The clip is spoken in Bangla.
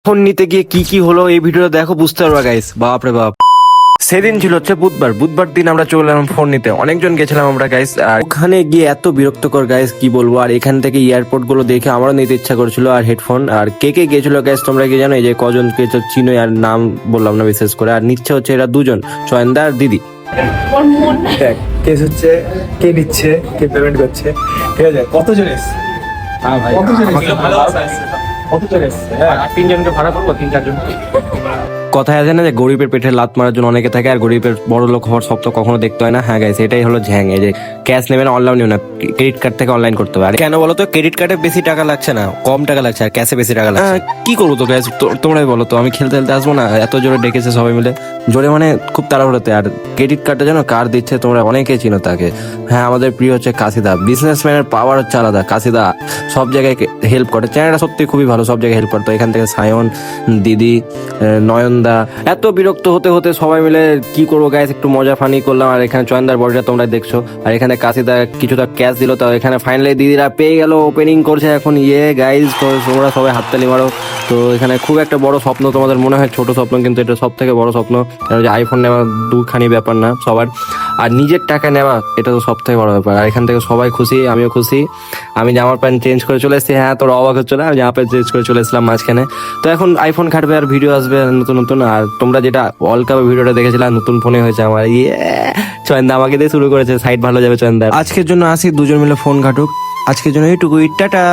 ফোন নিতে গিয়ে কি কি হলো এই ভিডিওটা দেখো, বুঝতে পারবা গাইস। বাপ রে বাপ। সেদিন ছিল হচ্ছে বুধবার দিন আমরা চলে এলাম ফোন নিতে, অনেকজন গেছিলাম আমরা গাইস। আর ওখানে গিয়ে এত বিরক্তকর গাইস কি বলবো। আর এখান থেকে এয়ারপোর্ট গুলো দেখে আমারও নিতে ইচ্ছা করছিল, আর হেডফোন। আর কে কে গেছিল গাইস তোমরা কি জানো? এই যে কজন কে চিনো, আর নাম বললাম না বিশেষ করে। আর নিচ্ছে হচ্ছে এরা দুজন, চয়নদা আর দিদি। দেখ কেস হচ্ছে কে নিচ্ছে, কে পেমেন্ট করছে, ঠিক আছে? কতজন এসছে? কতজন এসছে? তিনজনকে ভাড়া করবো, 3-4 জন। কথায় আছে না যে গরিবের পেটে লাত মারার জন্য অনেকে থাকে, আর গরিবের বড় লোক হওয়ার স্বপ্ন কখনো দেখতে হয় না। হ্যাঁ গাইস, এটাই হলো ঝ্যাং। এই যে ক্যাশ নেবে না, অনলাইন নেবে না, ক্রেডিট কার্ড থেকে অনলাইন করতে হবে। আর কেন বলো তো? ক্রেডিট কার্ডে বেশি টাকা লাগছে না, কম টাকা লাগছে, আর ক্যাশে বেশি টাকা লাগছে। কি করবো তো গাইস, তোমরাই বলো তো। আমি খেলতে খেলতে আসবো না, এত জোরে ডেকেছে সবাই মিলে, জোরে মানে খুব তাড়াহুড়োতে। আর ক্রেডিট কার্ডটা জানো কার দিচ্ছে? তোমরা অনেকেই চিনো তাকে। হ্যাঁ, আমাদের প্রিয় হচ্ছে কাশিদা। বিজনেসম্যানের পাওয়ার হচ্ছে আলাদা। কাশিদা সব জায়গায় হেল্প করে, চ্যানেলটা সত্যি খুবই ভালো, সব জায়গায় হেল্প করতো। এখান থেকে সায়ন, দিদি, নয়নদা, এত বিরক্ত হতে হতে সবাই মিলে কি করবো গাইস, একটু মজা ফানি করলাম। আর এখানে চয়নদার বডিটা তোমরা দেখছো, আর এখানে কাশিদা কিছুটা ক্যাশ দিল। তো এখানে ফাইনালি দিদিরা পেয়ে গেল, ওপেনিং করছে এখন। গাইস, তো তোমরা সবাই হাততালি মারো। তো এখানে খুব একটা বড় স্বপ্ন, তোমাদের মনে হয় ছোট স্বপ্ন, কিন্তু এটা সব থেকে বড় স্বপ্ন। কারণ যে আইফোন নেওয়া দুখানি ব্যাপার না সবার, আর নিজের টাকা নেওয়া এটা তো সব থেকে বড় ব্যাপার। আর এখান থেকে সবাই খুশি, আমিও খুশি। আমি জামার প্যান্ট চেঞ্জ করে চলে এসেছি। হ্যাঁ, তোর অবাক হচ্ছে না? আমি জামা প্যান্ট চেঞ্জ করে চলে এসেছিলাম মাঝখানে। তো এখন আইফোন খাটবে, আর ভিডিও আসবে নতুন নতুন। আর তোমরা যেটা ওয়ার্ল্ড কাপের ভিডিওটা দেখেছিলাম, নতুন ফোনে হয়েছে আমার। চয়নদা আমাকে দিয়ে শুরু করেছে, সাইড ভালো যাবে চয়নদা। আজকের জন্য আসি, দুজন মিলে ফোন ঘাটুক। আজকের জন্য এইটুকুই, টাটা।